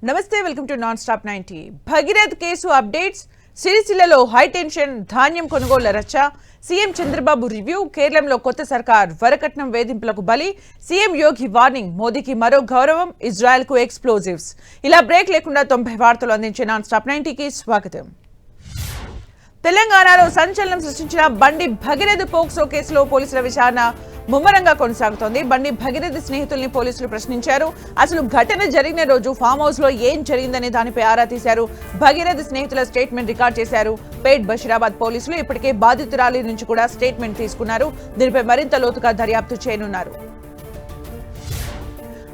నమస్తే welcome to non stop 90 Bhagirath case updates సిరిసిల్లలో high tension ధాన్యం కొనుగోళ్ల రచ్చ సీఎం చంద్రబాబు రివ్యూ కేరళంలో కొత్త సర్కార్ వరకట్నం వేధింపులకు బలి సీఎం యోగి వార్నింగ్ మోదీకి మరో గౌరవం ఇజ్రాయెల్ కు ఎక్స్ప్లోజివ్స్ ఇలా బ్రేక్ లేకుండా 90 వార్తలు అందించే నాన్ స్టాప్ 90 కి స్వాగతం తెలంగాణలో సంచలనం సృష్టించిన బండి భగీరథ్ పోక్సో కేసులో పోలీసుల విచారణ ముమ్మరంగా కొనసాగుతోంది. బండి భగీరథ్ స్నేహితుల్ని పోలీసులు ప్రశ్నించారు. అసలు ఘటన జరిగిన రోజు ఫామ్ హౌస్ లో ఏం జరిగిందనే దానిపై ఆరా తీశారు. భగీరథ్ స్నేహితుల స్టేట్మెంట్ రికార్డ్ చేశారు. పేట్ బషీరాబాద్ పోలీసులు ఇప్పటికే బాధితురాలి నుంచి కూడా స్టేట్మెంట్ తీసుకున్నారు. దీనిపై మరింత లోతుగా దర్యాప్తు చేయనున్నారు.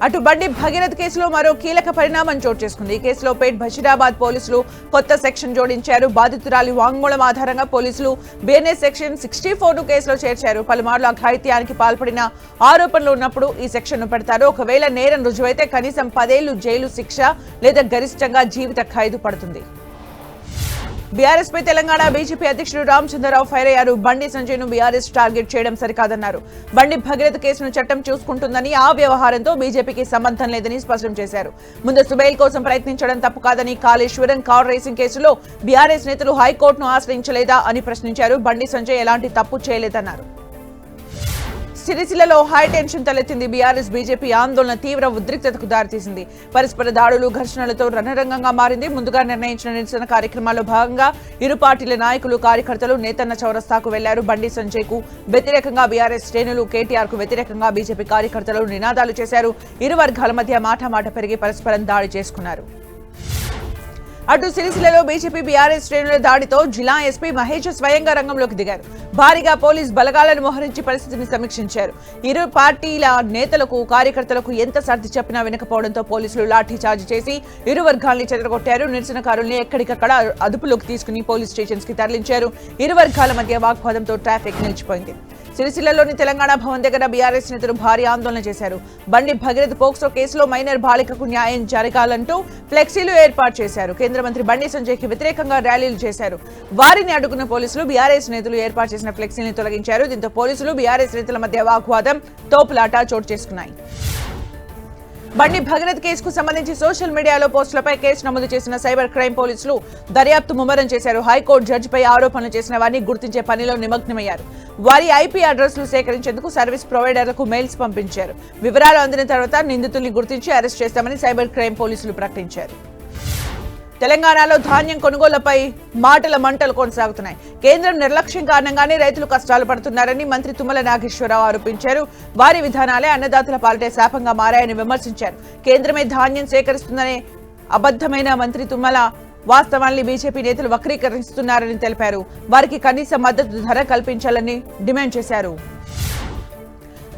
అటు బండి భగీరథ్ కేసులో మరో కీలక పరిణామం చోటు చేసుకుంది. ఈ కేసులో పేట్ బషీరాబాద్ పోలీసులు కొత్త సెక్షన్ జోడించారు. బాధితురాలి వాంగ్మూలం ఆధారంగా పోలీసులు బిఎన్ఎస్ సెక్షన్ 64 కేసులో చేర్చారు. పలుమార్లు అఘాయిత్యానికి పాల్పడిన ఆరోపణలు ఉన్నప్పుడు ఈ సెక్షన్ ను పెడతారు. ఒకవేళ నేరం రుజువైతే కనీసం 10 ఏళ్లు జైలు శిక్ష లేదా గరిష్టంగా జీవిత ఖైదు పడుతుంది. బీఆర్ఎస్ పై తెలంగాణ బీజేపీ అధ్యక్షుడు రామచంద్రరావు ఫైర్ అయ్యారు. బండి సంజయ్ ను బీఆర్ఎస్ టార్గెట్ చేయడం సరికాదన్నారు. బండి భగీరథ్ కేసును చట్టం చూసుకుంటుందని ఆ వ్యవహారంతో బీజేపీకి సంబంధం లేదని స్పష్టం చేశారు. ముందస్తు బెయిల్ కోసం ప్రయత్నించడం తప్పు కాదని, కాళేశ్వరం కార్ రేసింగ్ కేసులో బీఆర్ఎస్ నేతలు హైకోర్టును ఆశ్రయించలేదా అని ప్రశ్నించారు. బండి సంజయ్ ఎలాంటి తప్పు చేయలేదన్నారు. సిరిసిల్లలో హై టెన్షన్ తలెత్తింది. బీఆర్ఎస్ బీజేపీ ఆందోళన తీవ్ర ఉద్రిక్తతకు దారితీసింది. పరస్పర దాడులు ఘర్షణలతో రణరంగంగా మారింది. ముందుగా నిర్ణయించిన నిరసన కార్యక్రమాల్లో భాగంగా ఇరు పార్టీల నాయకులు కార్యకర్తలు నేతన్న చౌరస్తాకు వెళ్లారు. బండి సంజయ్ కు వ్యతిరేకంగా బీఆర్ఎస్ శ్రేణులు, కేటీఆర్ కు వ్యతిరేకంగా బీజేపీ కార్యకర్తలు నినాదాలు చేశారు. ఇరు వర్గాల మధ్య మాట పెరిగి పరస్పరం దాడి చేసుకున్నారు. అటు సిరిసిల్లలో బీజేపీ బీఆర్ఎస్ శ్రేణుల దాడితో జిల్లా ఎస్పీ మహేష్ స్వయంగా రంగంలోకి దిగారు. భారీగా పోలీస్ బలగాలను మోహరించి పరిస్థితిని సమీక్షించారు. ఇరు పార్టీల నేతలకు, కార్యకర్తలకు ఎంత సర్ది చెప్పినా వినకపోవడంతో పోలీసులు లాఠీ చార్జ్ చేసి ఇరు వర్గాల్ని చెదరగొట్టారు. నిరసనకారుల్ని ఎక్కడికక్కడ అదుపులోకి తీసుకుని పోలీస్ స్టేషన్స్ కి తరలించారు. ఇరు వర్గాల మధ్య వాగ్వాదంతో ట్రాఫిక్ నిలిచిపోయింది. సిరిసిల్లలో తెలంగాణ భవన్ దగ్గర బీఆర్ఎస్ నేతలు భారీ ఆందోళన చేశారు. బండి భగీరథ్ పోక్సో కేసులో మైనర్ బాలికకు న్యాయం జరగాలంటూ ఫ్లెక్సీలు ఏర్పాటు చేశారు. కేంద్ర మంత్రి బండి సంజయ్ కి వ్యతిరేకంగా ర్యాలీలు చేశారు. వారిని అడ్డుకున్న పోలీసులు బీఆర్ఎస్ నేతలు ఏర్పాటు చేసిన ఫ్లెక్సీని తొలగించారు. దీంతో పోలీసులు బీఆర్ఎస్ నేతల మధ్య వాగ్వాదం, తోపులాట చోటు చేసుకున్నాయి. బండి భగీరథ్ కేసుకు సంబంధించి సోషల్ మీడియాలో పోస్టులపై కేసు నమోదు చేసిన సైబర్ క్రైమ్ పోలీసులు దర్యాప్తు ముమ్మరం చేశారు. హైకోర్టు జడ్జిపై ఆరోపణలు చేసిన వారిని గుర్తించే పనిలో నిమగ్నమయ్యారు. వారి ఐపీ అడ్రస్లు సేకరించేందుకు సర్వీస్ ప్రొవైడర్లకు మెయిల్స్ పంపించారు. వివరాలు అందిన తర్వాత నిందితుల్ని గుర్తించి అరెస్ట్ చేస్తామని సైబర్ క్రైమ్ పోలీసులు ప్రకటించారు. తెలంగాణలో ధాన్యం కొనుగోళ్లపై మాటల మంటలు కొనసాగుతున్నాయి. కేంద్రం నిర్లక్ష్యం కారణంగానే రైతులు కష్టాలు పడుతున్నారని మంత్రి తుమ్మల నాగేశ్వరరావు ఆరోపించారు. వారి విధానాలే అన్నదాతల పాలిటే శాపంగా మారాయని విమర్శించారు. కేంద్రమే ధాన్యం సేకరిస్తుందనే అబద్ధమైన మంత్రి తుమ్మల వాస్తవాన్ని బీజేపీ నేతలు వక్రీకరిస్తున్నారని తెలిపారు. వారికి కనీస మద్దతు ధర కల్పించాలని డిమాండ్ చేశారు.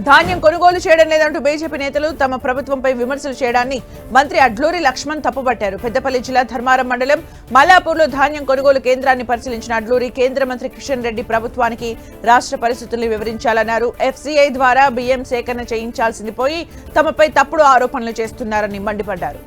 ధాన్యం కొనుగోలు చేయడం లేదంటూ బీజేపీ నేతలు తమ ప్రభుత్వంపై విమర్శలు చేయడాన్ని మంత్రి అడ్లూరి లక్ష్మణ్ తప్పుపట్టారు. పెద్దపల్లి జిల్లా ధర్మారం మండలం మల్లాపూర్లో ధాన్యం కొనుగోలు కేంద్రాన్ని పరిశీలించిన అడ్లూరి కేంద్ర మంత్రి కిషన్ రెడ్డి ప్రభుత్వానికి రాష్ట్ర పరిస్థితుల్ని వివరించాలన్నారు. ఎఫ్సీఐ ద్వారా బియ్యం సేకరణ చేయించాల్సింది పోయి తమపై తప్పుడు ఆరోపణలు చేస్తున్నారని మండిపడ్డారు.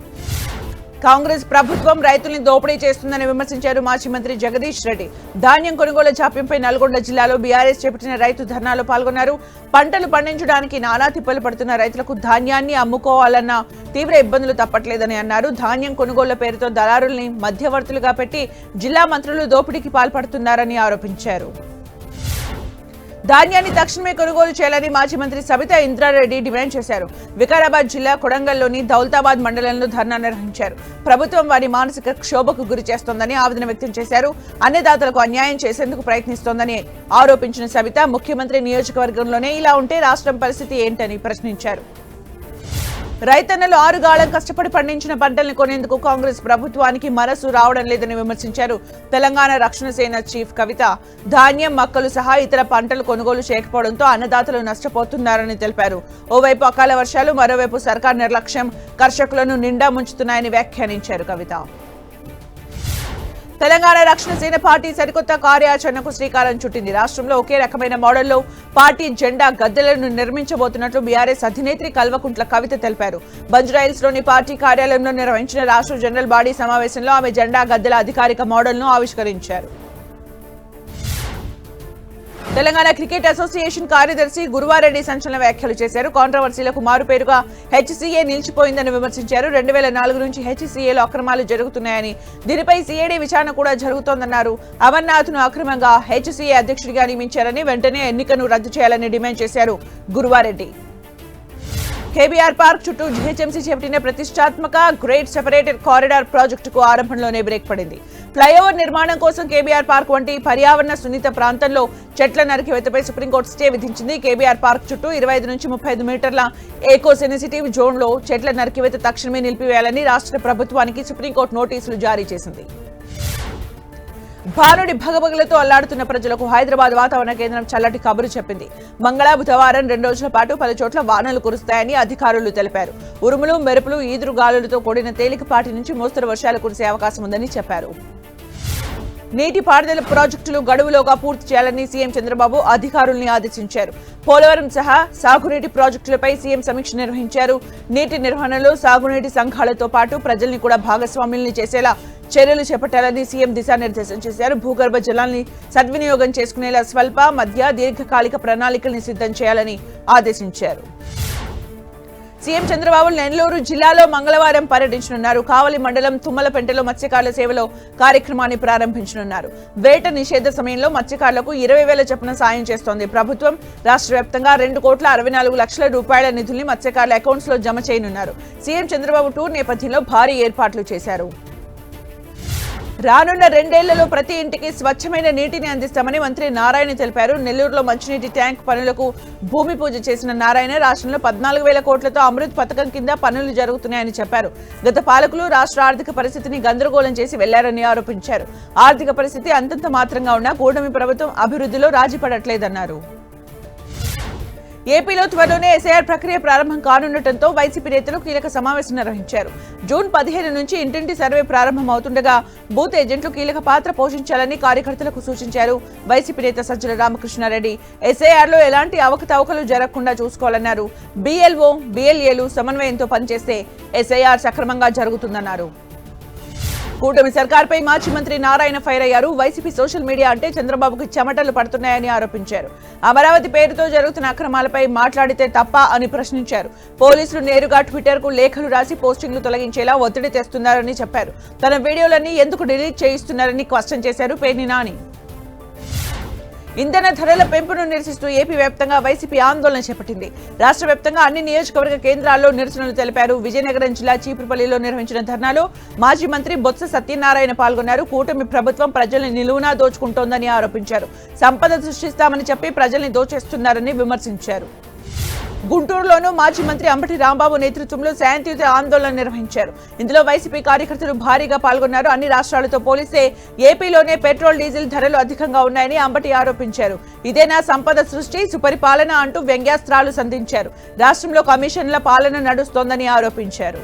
కాంగ్రెస్ ప్రభుత్వం రైతుల్ని దోపిడీ చేస్తుందని విమర్శించారు మాజీ మంత్రి జగదీష్ రెడ్డి. ధాన్యం కొనుగోలు జాప్యంపై నల్గొండ జిల్లాలో బీఆర్ఎస్ చేపట్టిన రైతు ధర్నాలో పాల్గొన్నారు. పంటలు పండించడానికి నానా తిప్పలు పడుతున్న రైతులకు ధాన్యాన్ని అమ్ముకోవాలన్న తీవ్ర ఇబ్బందులు తప్పట్లేదని అన్నారు. ధాన్యం కొనుగోళ్ల పేరుతో దళారుల్ని మధ్యవర్తులుగా పెట్టి జిల్లా మంత్రులు దోపిడీకి పాల్పడుతున్నారని ఆరోపించారు. ధాన్యాన్ని తక్షణమే కొనుగోలు చేయాలని మాజీ మంత్రి సబితా ఇంద్రారెడ్డి డిమాండ్ చేశారు. వికారాబాద్ జిల్లా కొడంగల్లోని దౌలతాబాద్ మండలంలో ధర్నా నిర్వహించారు. ప్రభుత్వం వారి మానసిక క్షోభకు గురి చేస్తోందని ఆవేదన వ్యక్తం చేశారు. అన్నదాతలకు అన్యాయం చేసేందుకు ప్రయత్నిస్తోందని ఆరోపించిన సబిత ముఖ్యమంత్రి నియోజకవర్గంలోనే ఇలా ఉంటే రాష్ట్రం పరిస్థితి ఏంటని ప్రశ్నించారు. రైతన్నలు 6 గాలం కష్టపడి పండించిన పంటల్ని కొనేందుకు కాంగ్రెస్ ప్రభుత్వానికి మనసు రావడం లేదని విమర్శించారు. తెలంగాణ రక్షణ సేన చీఫ్ కవిత ధాన్యం, మక్కలు సహా ఇతర పంటలు కొనుగోలు చేయకపోవడంతో అన్నదాతలు నష్టపోతున్నారని తెలిపారు. ఓవైపు అకాల వర్షాలు, మరోవైపు సర్కార్ నిర్లక్ష్యం కర్షకులను నిండా ముంచుతున్నాయని వ్యాఖ్యానించారు కవిత. తెలంగాణ రక్షణ సేన పార్టీ సరికొత్త కార్యాచరణకు శ్రీకారం చుట్టింది. రాష్ట్రంలో ఒకే రకమైన మోడల్లో పార్టీ జెండా గద్దెలను నిర్మించబోతున్నట్లు బీఆర్ఎస్ అధినేత్రి కల్వకుంట్ల కవిత తెలిపారు. బంజారాహిల్స్ లోని పార్టీ కార్యాలయంలో నిర్వహించిన రాష్ట్ర జనరల్ బాడీ సమావేశంలో ఆమె జెండా గద్దెల అధికారిక మోడల్ను ఆవిష్కరించారు. తెలంగాణ క్రికెట్ అసోసియేషన్ కార్యదర్శి గురువారెడ్డి సంచలన వ్యాఖ్యలు చేశారు. కాంట్రవర్సీలకు మారుపేరుగా హెచ్సీఏ నిలిచిపోయిందని విమర్శించారు. 2004 నుంచి హెచ్సీఏలో అక్రమాలు జరుగుతున్నాయని, దీనిపై సీఏడీ విచారణ కూడా జరుగుతోందన్నారు. అమర్నాథ్ను అక్రమంగా హెచ్సీఏ అధ్యక్షుడిగా నియమించారని, వెంటనే ఎన్నికను రద్దు చేయాలని డిమాండ్ చేశారు గురువారెడ్డి. కేబీఆర్ పార్క్ చుట్టూ జీహెచ్ఎంసీ చేపట్టిన ప్రతిష్టాత్మక గ్రేట్ సెపరేటెడ్ కారిడార్ ప్రాజెక్టుకు ఆరంభంలోనే బ్రేక్ పడింది. ఫ్లైఓవర్ నిర్మాణం కోసం కేబీఆర్ పార్క్ వంటి పర్యావరణ సున్నిత ప్రాంతంలో చెట్ల నరికివేతపై సుప్రీంకోర్టు స్టే విధించింది. కేబీఆర్ పార్క్ చుట్టూ 25 నుంచి 35 మీటర్ల ఏకో సెన్సిటివ్ జోన్లో చెట్ల నరికివేత తక్షణమే నిలిపివేయాలని రాష్ట్ర ప్రభుత్వానికి సుప్రీంకోర్టు నోటీసులు జారీ చేసింది. భానుడి భగభగలతో అల్లాడుతున్న ప్రజలకు హైదరాబాద్ వాతావరణ కేంద్రం చల్లటి కబురు చెప్పింది. మంగళ బుధవారం 2 రోజుల పాటు పలు చోట్ల వానలు కురుస్తాయని అధికారులు తెలిపారు. ఉరుములు, మెరుపులు, ఈదురు గాలులతో కూడిన తేలికపాటి నుంచి మోస్తరు వర్షాలు కురిసే అవకాశం ఉందని చెప్పారు. నీటి పారుదల ప్రాజెక్టులు గడువులోగా పూర్తి చేయాలని సీఎం చంద్రబాబు అధికారుల్ని ఆదేశించారు. పోలవరం సహా సాగునీటి ప్రాజెక్టులపై సీఎం సమీక్ష నిర్వహించారు. నీటి నిర్వహణలో సాగునీటి సంఘాలతో పాటు ప్రజల్ని కూడా భాగస్వాముల్ని చేసేలా చర్యలు చేపట్టాలని సీఎం దిశానిర్దేశం చేశారు. భూగర్భ జలాల్ని సద్వినియోగం చేసుకునేలా స్వల్ప, మధ్య, దీర్ఘకాలిక ప్రణాళికల్ని సిద్ధం చేయాలని ఆదేశించారు. సీఎం చంద్రబాబు నెల్లూరు జిల్లాలో మంగళవారం పర్యటించనున్నారు. కావలి మండలం తుమ్మలపెంటలో మత్స్యకారుల సేవలో కార్యక్రమాన్ని ప్రారంభించనున్నారు. వేట నిషేధ సమయంలో మత్స్యకారులకు 20,000 చొప్పున సాయం చేస్తోంది ప్రభుత్వం. రాష్ట్ర వ్యాప్తంగా 2,64,00,000 రూపాయల నిధుల్ని మత్స్యకారుల అకౌంట్స్ లో జమ చేయనున్నారు. సీఎం చంద్రబాబు టూర్ నేపథ్యంలో భారీ ఏర్పాట్లు చేశారు. రానున్న 2 ఏళ్లలో ప్రతి ఇంటికి స్వచ్ఛమైన నీటిని అందిస్తామని మంత్రి నారాయణ తెలిపారు. నెల్లూరులో మంచినీటి ట్యాంక్ పనులకు భూమి పూజ చేసిన నారాయణ రాష్ట్రంలో 14,000 కోట్లతో అమృత్ పథకం కింద పనులు జరుగుతున్నాయని చెప్పారు. గత పాలకులు రాష్ట్ర ఆర్థిక పరిస్థితిని గందరగోళం చేసి వెళ్లారని ఆరోపించారు. ఆర్థిక పరిస్థితి అంతంత మాత్రంగా ఉన్నా కూటమి ప్రభుత్వం అభివృద్ధిలో రాజీ పడట్లేదన్నారు. ఏపీలో త్వరలోనే ఎస్ఐఆర్ ప్రక్రియ ప్రారంభం కానుండటంతో వైసీపీ నేతలు కీలక సమావేశం నిర్వహించారు. జూన్ 15 నుంచి ఇంటింటి సర్వే ప్రారంభమవుతుండగా బూత్ ఏజెంట్లు కీలక పాత్ర పోషించాలని కార్యకర్తలకు సూచించారు. వైసీపీ నేత సజ్జల రామకృష్ణారెడ్డి ఎస్ఐఆర్లో ఎలాంటి అవకతవకలు జరగకుండా చూసుకోవాలన్నారు. బీఎల్ఓ, బీఎల్ఏలు సమన్వయంతో పనిచేస్తే ఎస్ఐఆర్ సక్రమంగా జరుగుతుందన్నారు. కూటమి సర్కార్పై మాజీ మంత్రి నారాయణ ఫైర్ అయ్యారు. వైసీపీ సోషల్ మీడియా అంటే చంద్రబాబుకు చెమటలు పడుతున్నాయని ఆరోపించారు. అమరావతి పేరుతో జరుగుతున్న అక్రమాలపై మాట్లాడితే తప్ప అని ప్రశ్నించారు. పోలీసులు నేరుగా ట్విట్టర్ కు లేఖలు రాసి పోస్టింగ్లు తొలగించేలా ఒత్తిడి తెస్తున్నారని చెప్పారు. తన వీడియోలన్నీ ఎందుకు డిలీట్ చేయిస్తున్నారని క్వశ్చన్ చేశారు పేర్ని నాని. ఇంధన ధరల పెంపును నిరసిస్తూ ఏపీ వ్యాప్తంగా వైసీపీ ఆందోళన చేపట్టింది. రాష్ట్ర వ్యాప్తంగా అన్ని నియోజకవర్గ కేంద్రాల్లో నిరసనలు తెలిపారు. విజయనగరం జిల్లా చీపురుపల్లిలో నిర్వహించిన ధర్నాలో మాజీ మంత్రి బొత్స సత్యనారాయణ పాల్గొన్నారు. కూటమి ప్రభుత్వం ప్రజల్ని నిలువునా దోచుకుంటోందని ఆరోపించారు. సంపద సృష్టిస్తామని చెప్పి ప్రజల్ని దోచేస్తున్నారని విమర్శించారు. గుంటూరులోనూ మాజీ మంత్రి అంబటి రాంబాబు నేతృత్వంలో శాంతియుత ఆందోళన నిర్వహించారు. ఇందులో వైసీపీ కార్యకర్తలు భారీగా పాల్గొన్నారు. అన్ని రాష్ట్రాలతో పోలిస్తే ఏపీలోనే పెట్రోల్, డీజిల్ ధరలు అధికంగా ఉన్నాయని అంబటి ఆరోపించారు. ఇదేనా సంపద సృష్టి, సుపరిపాలన అంటూ వ్యంగ్యాస్త్రాలు సంధించారు. రాష్ట్రంలో కమిషన్ల పాలన నడుస్తోందని ఆరోపించారు.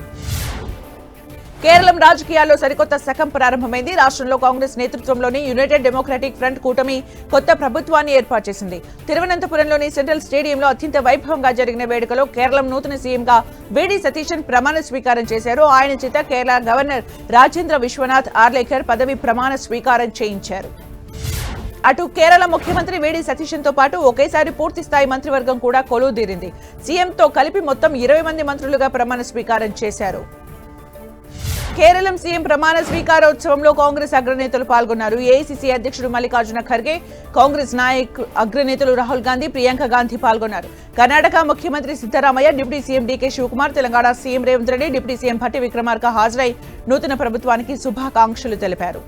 కేరళం రాజకీయాల్లో సరికొత్త శకం ప్రారంభమైంది. రాష్ట్రంలో కాంగ్రెస్ నేతృత్వంలోని యునైటెడ్ డెమోక్రటిక్ ఫ్రంట్ కూటమి కొత్త ప్రభుత్వాన్ని ఏర్పాటు చేసింది. తిరువనంతపురంలోని సెంట్రల్ స్టేడియంలో అత్యంత వైభవంగా జరిగిన వేడుకలో కేరళం నూతన సీఎంగా వీడి సతీశన్ ప్రమాణ స్వీకారం చేశారు. ఆయన చేత కేరళ గవర్నర్ రాజేంద్ర విశ్వనాథ్ ఆర్లేకర్ పదవి ప్రమాణ స్వీకారం చేయించారు. అటు కేరళ ముఖ్యమంత్రి వీడి సతీశన్తో పాటు ఒకేసారి పూర్తి స్థాయి మంత్రివర్గం కూడా కొలువుదీరింది. సీఎంతో కలిపి మొత్తం 20 మంది మంత్రులుగా ప్రమాణ స్వీకారం చేశారు. కేరళం సీఎం ప్రమాణ స్వీకారోత్సవంలో కాంగ్రెస్ అగ్రనేతలు పాల్గొన్నారు. ఏఐసీసీ అధ్యక్షుడు మల్లికార్జున ఖర్గే, కాంగ్రెస్ అగ్రనేతలు రాహుల్ గాంధీ, ప్రియాంక గాంధీ పాల్గొన్నారు. కర్ణాటక ముఖ్యమంత్రి Siddaramaiah, deputy CM DK Shivakumar, Telangana CM Revanth Reddy, deputy CM Bhatti Vikramarka హాజరై నూతన ప్రభుత్వానికి శుభాకాంక్షలు తెలిపారు.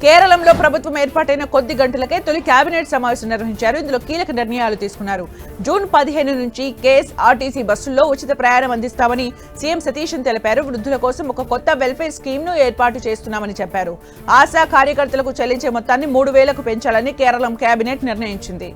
కేరళంలో ప్రభుత్వం ఏర్పాటైన కొద్ది గంటలకే తొలి కేబినెట్ సమావేశం నిర్వహించారు. ఇందులో కీలక నిర్ణయాలు తీసుకున్నారు. జూన్ 15 నుంచి కేఎస్ఆర్టీసీ బస్సుల్లో ఉచిత ప్రయాణం అందిస్తామని సీఎం సతీశన్ తెలిపారు. వృద్ధుల కోసం ఒక కొత్త వెల్ఫేర్ స్కీమ్ ను ఏర్పాటు చేస్తున్నామని చెప్పారు. ఆశా కార్యకర్తలకు చెల్లించే మొత్తాన్ని 3,000కు పెంచాలని కేరళం కేబినెట్ నిర్ణయించింది.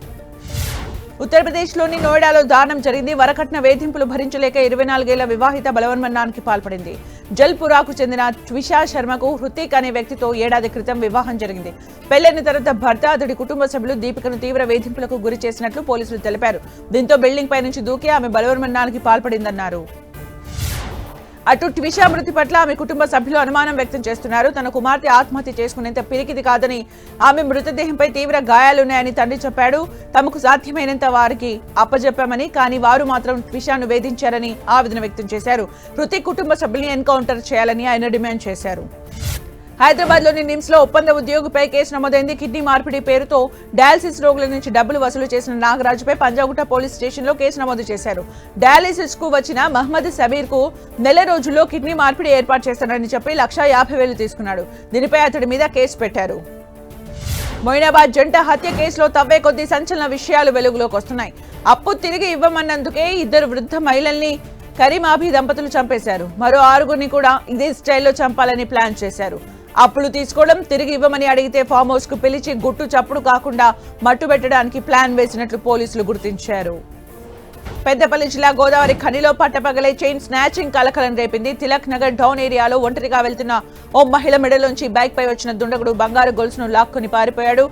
ఉత్తరప్రదేశ్లోని నోయిడాలో దారుణం జరిగింది. వరకట్న వేధింపులు భరించలేక 24 ఏళ్ల వివాహిత బలవన్మరణానికి పాల్పడింది. జల్పురాకు చెందిన ట్విషా శర్మకు హృతిక్ అనే వ్యక్తితో ఏడాది క్రితం వివాహం జరిగింది. పెళ్లైన తర్వాత భర్త, అతడి కుటుంబ సభ్యులు దీపికను తీవ్ర వేధింపులకు గురి చేసినట్లు పోలీసులు తెలిపారు. దీంతో బిల్డింగ్ పై నుంచి దూకి ఆమె బలవన్మరణానికి పాల్పడిందన్నారు. అటు ట్విషా మృతి పట్ల ఆమె కుటుంబ సభ్యులు అనుమానం వ్యక్తం చేస్తున్నారు. తన కుమార్తె ఆత్మహత్య చేసుకునేంత పిరికిది కాదని, ఆమె మృతదేహంపై తీవ్ర గాయాలున్నాయని తండ్రి చెప్పాడు. తమకు సాధ్యమైనంత వారికి అప్పజెప్పామని, కానీ వారు మాత్రం ట్విషాను వేధించారని ఆవేదన వ్యక్తం చేశారు. మృతి కుటుంబ సభ్యుల్ని ఎన్కౌంటర్ చేయాలని ఆయన డిమాండ్ చేశారు. హైదరాబాద్ లోని నిమ్స్ లో ఒప్పంద ఉద్యోగిపై కేసు నమోదైంది. కిడ్నీ మార్పిడి పేరుతో డయాలసిస్ రోగుల నుంచి డబ్బులు వసూలు చేసిన నాగరాజుపై పంజాగుట్ట పోలీస్ స్టేషన్ లో కేసు నమోదు చేశారు. డయాలసిస్ కు వచ్చిన మహమ్మద్ సబీర్ కు నెల రోజుల్లో కిడ్నీ మార్పిడి ఏర్పాటు చేస్తానని చెప్పి 1,50,000 తీసుకున్నాడు. దీనిపై అతడి మీద కేసు పెట్టారు. మొయినాబాద్ జంట హత్య కేసులో తవ్వే కొద్దీ సంచలన విషయాలు వెలుగులోకి వస్తున్నాయి. అప్పు తిరిగి ఇవ్వమన్నందుకే 2 వృద్ధ మహిళల్ని కరీమాభి దంపతులు చంపేశారు. మరో 6గురిని కూడా ఇదే స్టైల్లో చంపాలని ప్లాన్ చేశారు. అప్పులు తీసుకోవడం, తిరిగి ఇవ్వమని అడిగితే ఫామ్ హౌస్ కు పిలిచి గుట్టు చప్పుడు కాకుండా మట్టు పెట్టడానికి ప్లాన్ వేసినట్లు పోలీసులు గుర్తించారు. పెద్దపల్లి జిల్లా గోదావరి ఖనిలో పట్టపగలే చైన్ స్నాచింగ్ కలకలం రేపింది. తిలక్ నగర్ డౌన్ ఏరియాలో ఒంటరిగా వెళ్తున్న ఓ మహిళ మెడలోంచి బైక్ పై వచ్చిన దుండగుడు బంగారు గొలుసును లాక్కుని పారిపోయాడు.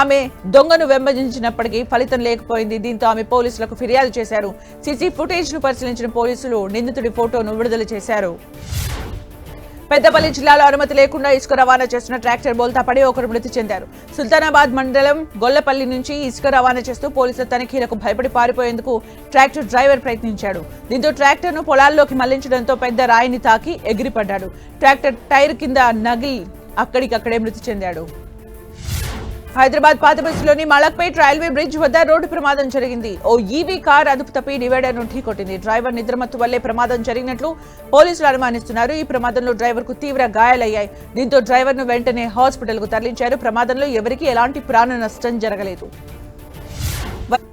ఆమె దొంగను వెంబడించినప్పటికీ ఫలితం లేకపోయింది. దీంతో ఆమె పోలీసులకు ఫిర్యాదు చేశారు. సీసీ ఫుటేజ్ ను పరిశీలించిన పోలీసులు నిందితుడి ఫోటోను విడుదల చేశారు. పెద్దపల్లి జిల్లాలో అనుమతి లేకుండా ఇసుక రవాణా చేస్తున్న ట్రాక్టర్ బోల్తా పడి ఒకరు మృతి చెందారు. సుల్తానాబాద్ మండలం గొల్లపల్లి నుంచి ఇసుక రవాణా చేస్తూ పోలీసుల తనిఖీలకు భయపడి పారిపోయేందుకు ట్రాక్టర్ డ్రైవర్ ప్రయత్నించాడు. దీంతో ట్రాక్టర్ను పొలాల్లోకి మళ్లించడంతో పెద్ద రాయిని తాకి ఎగిరిపడ్డాడు. ట్రాక్టర్ టైర్ కింద నగిలి అక్కడికక్కడే మృతి చెందాడు. హైదరాబాద్ పాతబస్తీలోని మలక్పేట్ రైల్వే బ్రిడ్జ్ వద్ద రోడ్డు ప్రమాదం జరిగింది. ఓ ఈవీ కార్ అదుపు తప్పి డివైడర్ ను ఢీకొట్టింది. డ్రైవర్ నిద్రమత్తు వల్లే ప్రమాదం జరిగినట్లు పోలీసులు అనుమానిస్తున్నారు. ఈ ప్రమాదంలో డ్రైవర్ కు తీవ్ర గాయాలయ్యాయి. దీంతో డ్రైవర్ ను వెంటనే హాస్పిటల్ కు తరలించారు. ప్రమాదంలో ఎవరికీ ఎలాంటి ప్రాణ నష్టం జరగలేదు.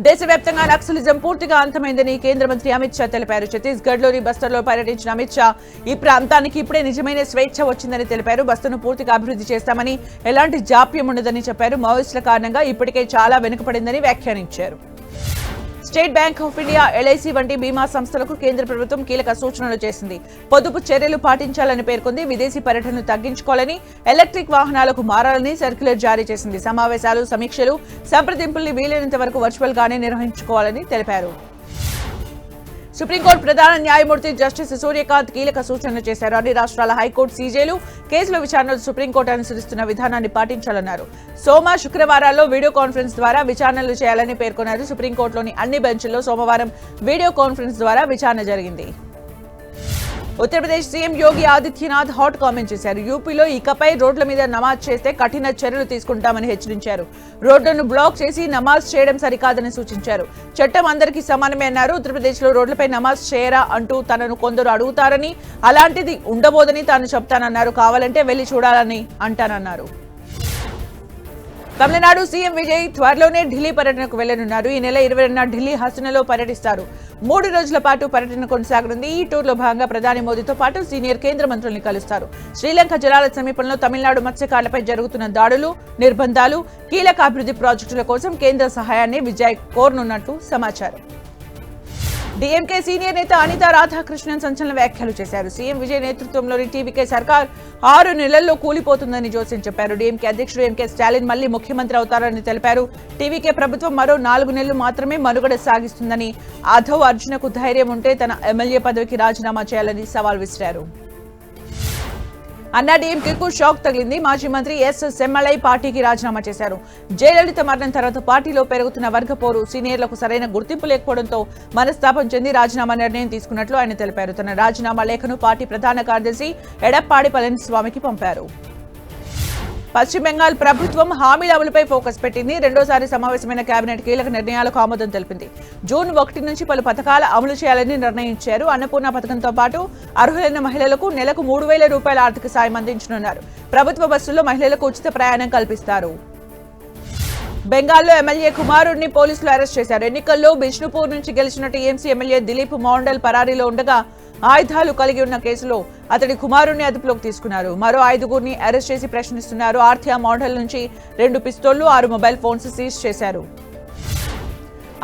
దేశవ్యాప్తంగా నక్సలిజం పూర్తిగా అంతమైందని కేంద్ర మంత్రి అమిత్ షా తెలిపారు. ఛత్తీస్గఢ్ లోని బస్తర్లో పర్యటించిన అమిత్ షా ఈ ప్రాంతానికి ఇప్పుడే నిజమైన స్వేచ్ఛ వచ్చిందని తెలిపారు. బస్తర్ను పూర్తిగా అభివృద్ధి చేస్తామని, ఎలాంటి జాప్యం ఉండదని చెప్పారు. మావోయిస్టుల కారణంగా ఇప్పటికే చాలా వెనుకపడిందని వ్యాఖ్యానించారు. State bank of India, LIC వంటి బీమా సంస్థలకు కేంద్ర ప్రభుత్వం కీలక సూచనలు చేసింది. పొదుపు చర్యలు పాటించాలని పేర్కొంది. విదేశీ పర్యటనను తగ్గించుకోవాలని, ఎలక్ట్రిక్ వాహనాలకు మారాలని సర్క్యులర్ జారీ చేసింది. సమావేశాలు, సమీక్షలు, సంప్రదింపుల్ని వీలైనంత వరకు వర్చువల్ గానే నిర్వహించుకోవాలని తెలిపారు. సుప్రీంకోర్టు ప్రధాన న్యాయమూర్తి జస్టిస్ సూర్యకాంత్ కీలక సూచనలు చేశారు. అన్ని రాష్ట్రాల హైకోర్టు సీజేలు కేసుల విచారణలు సుప్రీంకోర్టు అనుసరిస్తున్న విధానాన్ని పాటించాలన్నారు. సోమ, శుక్రవారాల్లో వీడియో కాన్ఫరెన్స్ ద్వారా విచారణలు చేయాలని పేర్కొన్నారు. సుప్రీంకోర్టులోని అన్ని బెంచ్ల్లో సోమవారం వీడియో కాన్ఫరెన్స్ ద్వారా విచారణ జరిగింది. Uttar Pradesh CM Yogi Adityanath hot comment చేశారు. యూపీలో ఇకపై రోడ్ల మీద నమాజ్ చేస్తే కఠిన చర్యలు తీసుకుంటామని హెచ్చరించారు. రోడ్లను బ్లాక్ చేసి నమాజ్ చేయడం సరికాదని సూచించారు. చట్టం అందరికీ సమానమే అన్నారు. ఉత్తరప్రదేశ్లో రోడ్లపై నమాజ్ చేయరా అంటూ తనను కొందరు అడుగుతారని, అలాంటిది ఉండబోదని తాను చెప్తానన్నారు. కావాలంటే వెళ్లి చూడాలని అంటానన్నారు. తమిళనాడు సీఎం విజయ్ త్వరలోనే ఢిల్లీ పర్యటనకు వెళ్లనున్నారు. ఈ నెల 20న ఢిల్లీ హసనలో పర్యటిస్తారు. 3 రోజుల పాటు పర్యటన కొనసాగనుంది. ఈ టూర్లో భాగంగా ప్రధాని మోదీతో పాటు సీనియర్ కేంద్ర మంత్రుల్ని కలుస్తారు. శ్రీలంక జలాల సమీపంలో తమిళనాడు మత్స్యకారులపై జరుగుతున్న దాడులు, నిర్బంధాలు, కీలక అభివృద్ధి ప్రాజెక్టుల కోసం కేంద్ర సహాయాన్ని విజయ్ కోరనున్నట్లు సమాచారం. డీఎంకే సీనియర్ నేత అనితా రాధాకృష్ణన్ సంచలన వ్యాఖ్యలు చేశారు. సీఎం విజయ్ నేతృత్వంలోని టీవీకే సర్కార్ 6 నెలల్లో కూలిపోతుందని జోస్యం చెప్పారు. డీఎంకే అధ్యక్షుడు ఎంకే స్టాలిన్ మళ్లీ ముఖ్యమంత్రి అవుతారని తెలిపారు. టీవీకే ప్రభుత్వం మరో 4 నెలలు మాత్రమే మనుగడ సాగిస్తుందని, ఆధవ్ అర్జునకు ధైర్యం ఉంటే తన ఎమ్మెల్యే పదవికి రాజీనామా చేయాలని సవాల్ విసిరారు. అన్నా డీఎంకేకు షాక్ తగిలింది. మాజీ మంత్రి ఎస్ సెమ్మలై పార్టీకి రాజీనామా చేశారు. జయలలిత మరణం తర్వాత పార్టీలో పెరుగుతున్న వర్గపోరు, సీనియర్లకు సరైన గుర్తింపు లేకపోవడంతో మనస్తాపం చెంది రాజీనామా నిర్ణయం తీసుకున్నట్లు ఆయన తెలిపారు. తన రాజీనామా లేఖను పార్టీ ప్రధాన కార్యదర్శి ఎడప్పాడి పళనిస్వామికి పంపారు. పశ్చిమ బెంగాల్ ప్రభుత్వం హామీల అమలుపై ఫోకస్ పెట్టింది. రెండోసారి సమావేశమైన కేబినెట్ కీలక నిర్ణయాలకు ఆమోదం తెలిపింది. జూన్ 1 నుంచి పలు పథకాలు అమలు చేయాలని నిర్ణయించారు. అన్నపూర్ణ పథకంతో పాటు అర్హులైన మహిళలకు నెలకు 3,000 రూపాయల ఆర్థిక సాయం అందించనున్నారు. ప్రభుత్వ బస్సుల్లో మహిళలకు ఉచిత ప్రయాణం కల్పిస్తారు. బెంగాల్లో ఎమ్మెల్యే కుమారుడిని పోలీసులు అరెస్ట్ చేశారు. ఎన్నికల్లో బిష్ణుపూర్ నుంచి గెలిచిన టీఎంసీ ఎమ్మెల్యే దిలీప్ మోండల్ పరారీలో ఉండగా ఆయుధాలు కలిగి ఉన్న కేసులో అతడి కుమారుడిని అదుపులోకి తీసుకున్నారు. మరో 5గురిని అరెస్ట్ చేసి ప్రశ్నిస్తున్నారు. ఆర్థియా మోడల్ నుంచి 2 పిస్తోళ్లు, 6 మొబైల్ ఫోన్స్ సీజ్ చేశారు.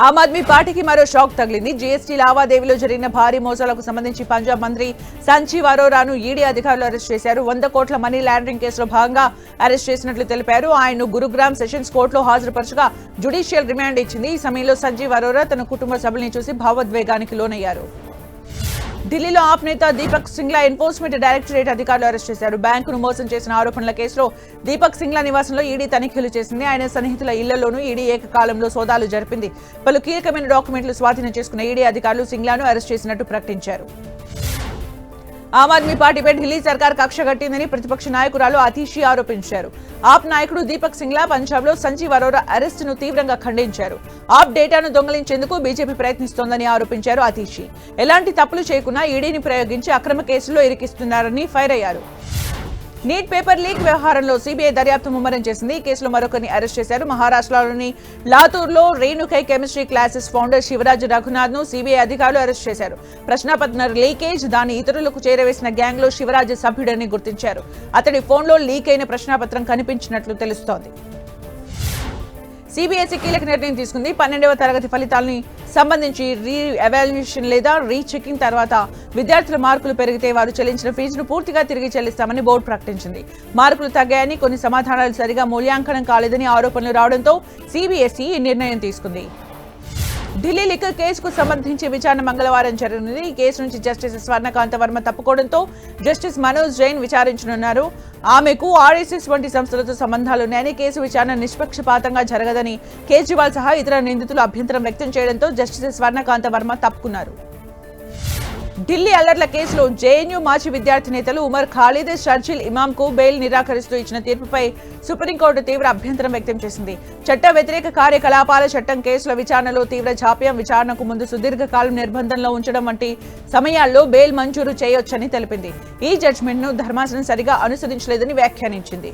ఆమ్ ఆద్మీ పార్టీకి మరో షాక్ తగిలింది. జీఎస్టీ లావాదేవీలో జరిగిన భారీ మోసాలకు సంబంధించి పంజాబ్ మంత్రి సంజీవ్ అరోరాను ఈడీ అధికారులు అరెస్ట్ చేశారు. 100 కోట్ల మనీ లాండరింగ్ కేసులో భాగంగా అరెస్ట్ చేసినట్లు తెలిపారు. ఆయన్ను గురుగ్రామ్ సెషన్స్ కోర్టులో హాజరుపరచగా జ్యుడిషియల్ రిమాండ్ ఇచ్చింది. ఈ సమయంలో సంజీవ్ అరోరా తన కుటుంబ సభ్యుల్ని చూసి భావోద్వేగానికి లోనయ్యారు. ఢిల్లీలో ఆప్ నేత దీపక్ సింగ్లా ఎన్ఫోర్స్మెంట్ డైరెక్టరేట్ అధికారులు అరెస్ట్ చేశారు. బ్యాంకును మోసం చేసిన ఆరోపణల కేసులో దీపక్ సింగ్లా నివాసంలో ఈడీ తనిఖీలు చేసింది. ఆయన సన్నిహితుల ఇళ్లలోనూ ఈడీ ఏకకాలంలో సోదాలు జరిపింది. పలు కీలకమైన డాక్యుమెంట్లు స్వాధీనం చేసుకున్న ఈడీ అధికారులు సింగ్లాను అరెస్ట్ చేసినట్టు ప్రకటించారు. ఆమ్ ఆద్మీ పార్టీపై ఢిల్లీ సర్కార్ కక్ష కట్టిందని ప్రతిపక్ష నాయకురాలు అతీషి ఆరోపించారు. ఆప్ నాయకుడు దీపక్ సింగ్లా పంజాబ్లో సంజీవ్ అరోరా అరెస్టును తీవ్రంగా ఖండించారు. ఆప్ డేటాను దొంగిలించేందుకు బీజేపీ ప్రయత్నిస్తోందని ఆరోపించారు అతీషి. ఎలాంటి తప్పులు చేయకుండా ఈడీని ప్రయోగించి అక్రమ కేసుల్లో ఇరికిస్తున్నారని ఫైర్ అయ్యారు. నీట్ పేపర్ లీక్ వ్యవహారంలో సీబీఐ దర్యాప్తు ముమ్మరం చేసింది. ఈ కేసులో మరొకరిని అరెస్ట్ చేశారు. మహారాష్ట్రలోని లాతూర్లో Renukai chemistry classes founder Shivraj Raghunath ను సీబీఐ అధికారులు అరెస్ట్ చేశారు. ప్రశ్నాపత్ర లీకేజ్ దాని ఇతరులకు చేరవేసిన గ్యాంగ్ లో శివరాజ్ సభ్యుడని గుర్తించారు. అతడి ఫోన్లో లీక్ అయిన ప్రశ్నాపత్రం కనిపించినట్లు తెలుస్తోంది. సీబీఎస్ఈ కీలక నిర్ణయం తీసుకుంది. 12వ తరగతి ఫలితాలని సంబంధించి రీ ఎవాల్యుయేషన్ లేదా రీచెకింగ్ తర్వాత విద్యార్థుల మార్కులు పెరిగితే వారు చెల్లించిన ఫీజును పూర్తిగా తిరిగి చెల్లిస్తామని బోర్డు ప్రకటించింది. మార్కులు తగ్గాయని, కొన్ని సమాధానాలు సరిగా మూల్యాంకనం కాలేదని ఆరోపణలు రావడంతో సీబీఎస్ఈ ఈ నిర్ణయం తీసుకుంది. ఢిల్లీ లిక్కర్ కేసుకు సంబంధించి విచారణ మంగళవారం జరగనుంది. ఈ కేసు నుంచి జస్టిస్ స్వర్ణకాంత వర్మ తప్పుకోవడంతో జస్టిస్ మనోజ్ జైన్ విచారించనున్నారు. ఆమెకు ఆర్ఎస్ఎస్ వంటి సంస్థలతో సంబంధాలున్నాయని, కేసు విచారణ నిష్పక్షపాతంగా జరగదని కేజ్రీవాల్ సహా ఇతర నిందితులు అభ్యంతరం వ్యక్తం చేయడంతో జస్టిస్ స్వర్ణకాంత వర్మ తప్పుకున్నారు. ఢిల్లీ అల్లర్ల కేసులో జేఎన్యూ మాజీ విద్యార్థి నేతలు ఉమర్ ఖాలిద్, షర్జిల్ ఇమాంకు బెయిల్ నిరాకరిస్తూ ఇచ్చిన తీర్పుపై సుప్రీంకోర్టు తీవ్ర అభ్యంతరం వ్యక్తం చేసింది. చట్ట వ్యతిరేక కార్యకలాపాల చట్టం కేసుల విచారణలో తీవ్ర జాప్యం, విచారణకు ముందు సుదీర్ఘకాలం నిర్బంధంలో ఉంచడం వంటి సమయాల్లో బెయిల్ మంజూరు చేయొచ్చని తెలిపింది. ఈ జడ్జిమెంట్ ను ధర్మాసనం సరిగా అనుసరించలేదని వ్యాఖ్యానించింది.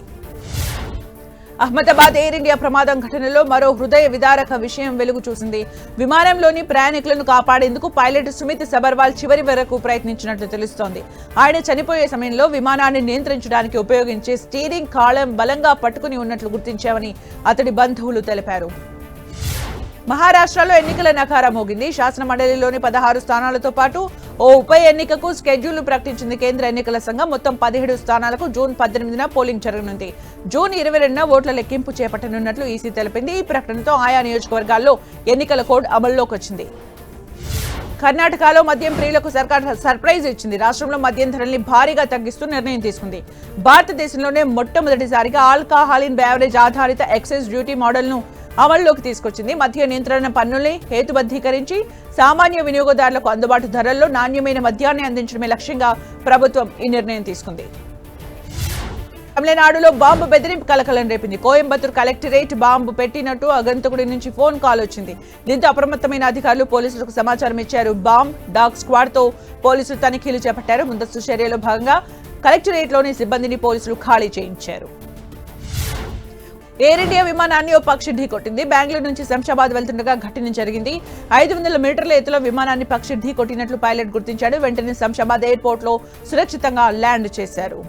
అహ్మదాబాద్ ఎయిర్ ఇండియా ప్రమాదం ఘటనలో మరో హృదయ విదారక విషయం వెలుగు చూసింది. విమానంలోని ప్రయాణికులను కాపాడేందుకు పైలట్ సుమిత్ సబర్వాల్ చివరి వరకు ప్రయత్నించినట్లు తెలుస్తోంది. ఆయన చనిపోయే సమయంలో విమానాన్ని నియంత్రించడానికి ఉపయోగించే స్టీరింగ్ కాళం బలంగా పట్టుకుని ఉన్నట్లు గుర్తించామని అతడి బంధువులు తెలిపారు. మహారాష్ట్రలో ఎన్నికల నకారా మోగింది. శాసన మండలిలోని 16 స్థానాలతో పాటు ఓ ఉప ఎన్నికకు షెడ్యూల్ ప్రకటించింది కేంద్ర ఎన్నికల సంఘం. మొత్తం 17 స్థానాలకు జూన్ 18న పోలింగ్ జరగనుంది. జూన్ 22న ఓట్ల లెక్కింపు చేపట్టనున్నట్లు ఈసీ తెలిపింది. ఈ ప్రకటనతో ఆయా నియోజకవర్గాల్లో ఎన్నికల కోడ్ అమల్లోకి వచ్చింది. కర్ణాటకలో మద్యం ప్రియులకు సర్కార్ సర్ప్రైజ్ ఇచ్చింది. రాష్ట్రంలో మద్యం ధరల్ని భారీగా తగ్గిస్తూ నిర్ణయం తీసుకుంది. భారతదేశంలోనే మొట్టమొదటిసారిగా ఆల్కహాలిన్ బెవరేజ్ ఆధారిత ఎక్సైజ్ డ్యూటీ మోడల్ను అమల్లోకి తీసుకొచ్చింది. మద్య నియంత్రణ పన్నుల్ని హేతుబద్ధీకరించి సామాన్య వినియోగదారులకు అందుబాటు ధరల్లో నాణ్యమైన మద్యాన్ని అందించడమే లక్ష్యంగా ప్రభుత్వం ఈ నిర్ణయం తీసుకుంది. తమిళనాడులో బాంబు బెదిరింపు కలకలం రేపింది. కోయంబత్తూర్ కలెక్టరేట్ బాంబు పెట్టినట్టు అగంతకుడి నుంచి ఫోన్ కాల్ వచ్చింది. దీంతో అప్రమత్తమైన అధికారులు పోలీసులకు సమాచారం ఇచ్చారు. బాంబ్ డాగ్ స్క్వాడ్ తో పోలీసులు తనిఖీలు చేపట్టారు. ముందస్తు చర్యలో భాగంగా కలెక్టరేట్లోని సిబ్బందిని పోలీసులు ఖాళీ చేయించారు. ఎయిర్ ఇండియా విమానాన్ని ఓ పక్షి ఢీకొట్టింది. బెంగళూరు నుంచి శంషాబాద్ వెళ్తుండగా ఘటన జరిగింది. 500 మీటర్ల ఎత్తులో విమానాన్ని పక్షి ఢీకొట్టినట్లు పైలట్ గుర్తించాడు. వెంటనే శంషాబాద్ ఎయిర్పోర్ట్ లో సురక్షితంగా ల్యాండ్ చేశారు.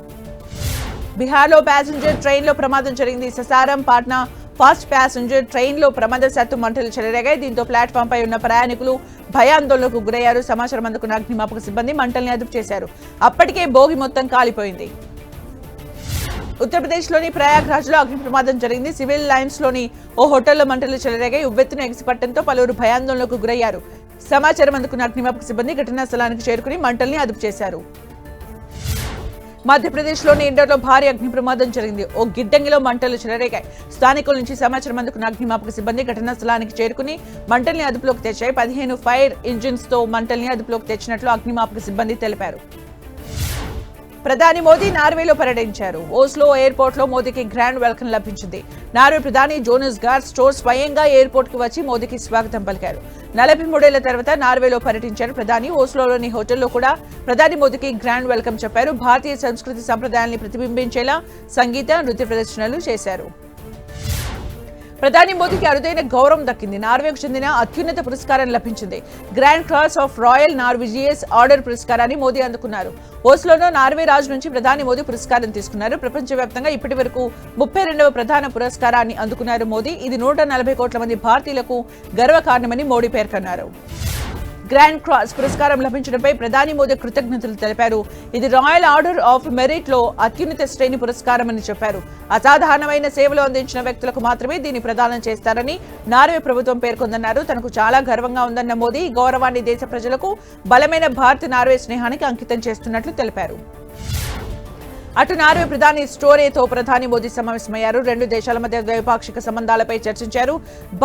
బీహార్లో ప్యాసింజర్ ట్రైన్లో ప్రమాదం జరిగింది. ససారం పాట్నా ఫాస్ట్ ప్యాసింజర్ ట్రైన్లో ప్రమాదశాత్తు మంటలు చెలరేగాయి. దీంతో ప్లాట్ఫామ్ పై ఉన్న ప్రయాణికులు భయాందోళనకు గురయ్యారు. సమాచారం అందుకున్న అగ్నిమాపక సిబ్బంది మంటల్ని అదుపు చేశారు. అప్పటికే బోగి మొత్తం కాలిపోయింది. ఉత్తరప్రదేశ్లోని ప్రయాగ్రాజ్లో అగ్ని ప్రమాదం జరిగింది. సివిల్ లైన్స్ లోని ఓ హోటల్లో మంటలు చెలరేగాయి. ఉవ్వెత్తున ఎగిసిపట్టడంతో పలువురు భయాందోళనకు గురయ్యారు. సమాచారం అందుకున్న అగ్నిమాపక సిబ్బంది ఘటనా స్థలానికి చేరుకుని మంటల్ని అదుపు చేశారు. మధ్యప్రదేశ్లోని ఇండోర్లో భారీ అగ్ని ప్రమాదం జరిగింది. ఓ గిడ్డంగిలో మంటలు చెలరేగాయి. స్థానికుల నుంచి సమాచారం అందుకున్న అగ్నిమాపక సిబ్బంది ఘటనా స్థలానికి చేరుకుని మంటల్ని అదుపులోకి తెచ్చాయి. 15 ఫైర్ ఇంజిన్స్ తో మంటల్ని అదుపులోకి తెచ్చినట్లు అగ్నిమాపక సిబ్బంది తెలిపారు. ప్రధాని మోదీ నార్వేలో పర్యటించారు. ఓస్లో ఎయిర్పోర్ట్ లో మోదీకి గ్రాండ్ వెల్కమ్ లభించింది. నార్వే ప్రధాని జోనస్ గార్ స్టోర్ స్వయంగా ఎయిర్పోర్ట్ కు వచ్చి మోదీకి స్వాగతం పలికారు. 43 ఏళ్ల తర్వాత నార్వేలో పర్యటించారు ప్రధాని. ఓస్లోని హోటల్లో కూడా ప్రధాని మోదీకి గ్రాండ్ వెల్కమ్ చెప్పారు. భారతీయ సంస్కృతి సంప్రదాయాల్ని ప్రతిబింబించేలా సంగీత, నృత్య ప్రదర్శనలు చేశారు. ప్రధాని మోదీకి అరుదైన గౌరవం దక్కింది. నార్వేకు చెందిన అత్యున్నత పురస్కారం లభించింది. Grand cross of royal Norwegian order పురస్కారాన్ని మోదీ అందుకున్నారు. ఓస్లోలో నార్వే రాజు నుంచి ప్రధాని మోదీ పురస్కారం తీసుకున్నారు. ప్రపంచవ్యాప్తంగా ఇప్పటి వరకు 32వ ప్రధాన పురస్కారాన్ని అందుకున్నారు మోదీ. ఇది 140 కోట్ల మంది భారతీయులకు గర్వకారణమని మోడీ పేర్కొన్నారు. గ్రాండ్ క్రాస్ పురస్కారం లభించడంపై ప్రధాని మోదీ కృతజ్ఞతలు తెలిపారు. ఇది రాయల్ ఆర్డర్ ఆఫ్ మెరిట్ లో అత్యున్నత శ్రేణి పురస్కారమని చెప్పారు. అసాధారణమైన సేవలు అందించిన వ్యక్తులకు మాత్రమే దీన్ని ప్రదానం చేస్తారని నార్వే ప్రభుత్వం పేర్కొందన్నారు. తనకు చాలా గర్వంగా ఉందన్న మోదీ ఈ గౌరవాన్ని దేశ ప్రజలకు బలమైన భారత్ నార్వే స్నేహానికి అంకితం చేస్తున్నట్లు తెలిపారు. అటు నార్వే ప్రధాని స్టోరేతో ప్రధాని మోదీ సమావేశమయ్యారు. రెండు దేశాల మధ్య ద్వైపాక్షిక సంబంధాలపై చర్చించారు.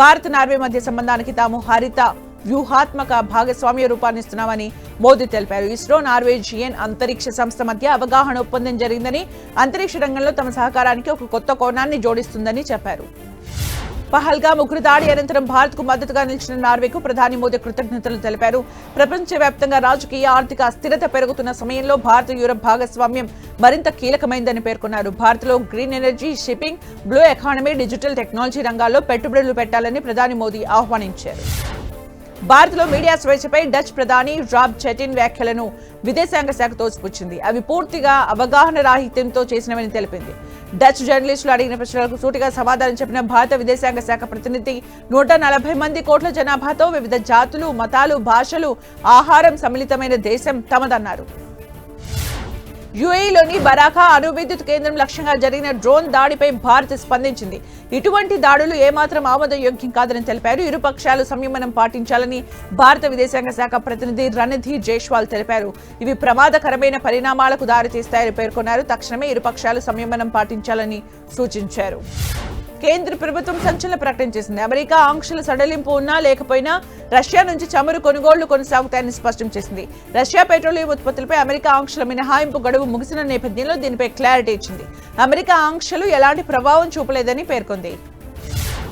భారత్ నార్వే మధ్య సంబంధానికి తాము హరిత వ్యూహాత్మక భాగస్వామ్య రూపాన్నిస్తున్నామని మోదీ తెలిపారు. ఇస్రో నార్వేజియన్ అంతరిక్ష సంస్థ మధ్య అవగాహన ఒప్పందం జరిగిందని, అంతరిక్ష రంగంలో తమ సహకారానికి ఒక కొత్త కోణాన్ని జోడిస్తుందని చెప్పారు. పహల్గామ్ ఉగ్రదాడి అనంతరం భారత్ కు మద్దతుగా నిలిచిన నార్వేకు ప్రధాని మోదీ కృతజ్ఞతలు తెలిపారు. ప్రపంచవ్యాప్తంగా రాజకీయ ఆర్థిక అస్థిరత పెరుగుతున్న సమయంలో భారత్ యూరప్ భాగస్వామ్యం మరింత కీలకమైందని పేర్కొన్నారు. భారత్లో green energy, shipping, blue economy, digital technology రంగాల్లో పెట్టుబడులు పెట్టాలని ప్రధాని మోదీ ఆహ్వానించారు. భారత్లో మీడియా స్వేచ్ఛపై డచ్ ప్రధాని రాబ్ చెటిన్ వ్యాఖ్యలను విదేశాంగ శాఖ తోసిపుచ్చింది. అవి పూర్తిగా అవగాహన రాహిత్యంతో చేసినవని తెలిపింది. డచ్ జర్నలిస్టులు అడిగిన ప్రశ్నలకు సూటిగా సమాధానం చెప్పిన భారత విదేశాంగ శాఖ ప్రతినిధి 140 మంది కోట్ల జనాభాతో వివిధ జాతులు, మతాలు, భాషలు, ఆహారం సమ్మిళితమైన దేశం తమదన్నారు. యుఏఈలోని బరాకా అణు విద్యుత్ కేంద్రం లక్ష్యంగా జరిగిన డ్రోన్ దాడిపై భారత్ స్పందించింది. ఇటువంటి దాడులు ఏమాత్రం ఆమోదయోగ్యం కాదని తెలిపారు. ఇరు పక్షాలు సంయమనం పాటించాలని భారత విదేశాంగ శాఖ ప్రతినిధి రణధీర్ జైస్వాల్ తెలిపారు. ఇవి ప్రమాదకరమైన పరిణామాలకు దారితీస్తాయని పేర్కొన్నారు. తక్షణమే ఇరు పక్షాలు సంయమనం పాటించాలని సూచించారు. కేంద్ర ప్రభుత్వం సంచలన ప్రకటన చేసింది. అమెరికా ఆంక్షల సడలింపు ఉన్నా లేకపోయినా రష్యా నుంచి చమురు కొనుగోళ్లు కొనసాగుతాయని స్పష్టం చేసింది. రష్యా పెట్రోలియం ఉత్పత్తులపై అమెరికా ఆంక్షల మినహాయింపు గడువు ముగిసిన నేపథ్యంలో దీనిపై క్లారిటీ ఇచ్చింది. అమెరికా ఆంక్షలు ఎలాంటి ప్రభావం చూపలేదని పేర్కొంది.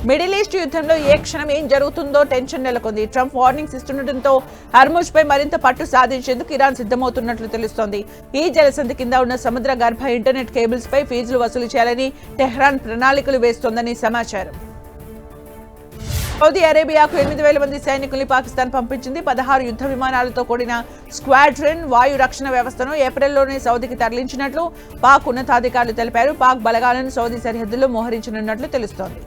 మిడిల్ ఈస్ట్ యుద్ధంలో ఏ క్షణం ఏం జరుగుతుందో టెన్షన్ నెలకొంది. ట్రంప్ వార్నింగ్స్ ఇస్తుండటంతో హర్ముజ్ పై మరింత పట్టు సాధించేందుకు ఇరాన్ సిద్ధమవుతున్నట్లు తెలుస్తోంది. ఈ జలసంధి కింద ఉన్న సముద్ర గర్భ ఇంటర్నెట్ కేబుల్స్ పై ఫీజులు వసూలు చేయాలని టెహ్రాన్ ప్రణాళికలు వేస్తోందని సమాచారం. సౌదీ అరేబియాకు 8,000 మంది సైనికుల్ని పాకిస్తాన్ పంపించింది. 16 యుద్ధ విమానాలతో కూడిన స్క్వాడ్రన్ వాయు రక్షణ వ్యవస్థను ఏప్రిల్లోనే సౌదీకి తరలించినట్లు పాక్ ఉన్నతాధికారులు తెలిపారు. పాక్ బలగాలను సౌదీ సరిహద్దుల్లో మోహరించనున్నట్లు తెలుస్తోంది.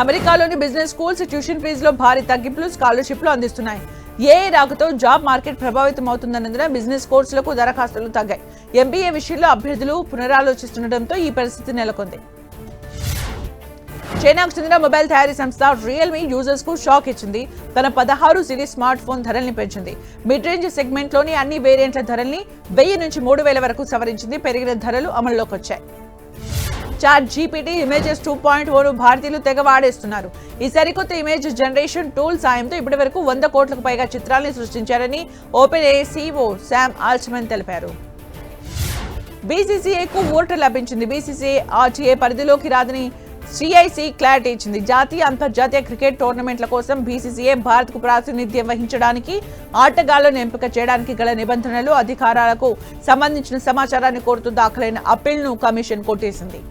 అమెరికాలోని బిజినెస్ స్కూల్స్ ట్యూషన్ ఫీజులో భారీ తగ్గింపులు, స్కాలర్షిప్లు అందిస్తున్నాయి. ఏఐ రాకతో జాబ్ మార్కెట్ ప్రభావితం అవుతుందన్నందున బిజినెస్ కోర్సులకు దరఖాస్తులు తగ్గాయి. ఎంబీఏ విషయంలో అభ్యర్థులు పునరాలోచిస్తుండటంతో ఈ పరిస్థితి నెలకొంది. చైనాకు చెందిన మొబైల్ తయారీ సంస్థ రియల్మీ యూజర్స్ కు షాక్ ఇచ్చింది. తన 16 సిరీస్ స్మార్ట్ ఫోన్ ధరల్ని పెంచింది. మిడ్ రేంజ్ సెగ్మెంట్ లోని అన్ని వేరియంట్ల ధరల్ని 1000 నుంచి 3000 వరకు సవరించింది. పెరిగిన ధరలు అమల్లోకి వచ్చాయి. చాట్ జీపీటీ ఇమేజెస్ 2.0 భారతీయులు తెగ వాడేస్తున్నారు. ఈ సరికొత్త ఇమేజ్ జనరేషన్ టూల్ సాయంతో ఇప్పటి వరకు 100 కోట్లకు పైగా చిత్రాల్ని సృష్టించారని open AI CEO Sam Altman తెలిపారు. బీసీసీఐకు ఓటు లభించింది. బీసీసీఐ ఆర్టీఏ పరిధిలోకి రాదని సిఐసి క్లారిటీ ఇచ్చింది. జాతీయ, అంతర్జాతీయ క్రికెట్ టోర్నమెంట్ల కోసం బీసీసీఐ భారత్కు ప్రాతినిధ్యం వహించడానికి ఆటగాళ్లను ఎంపిక చేయడానికి గల నిబంధనలు, అధికారాలకు సంబంధించిన సమాచారాన్ని కోరుతూ దాఖలైన అప్పీల్ను కమిషన్ కొట్టేసింది.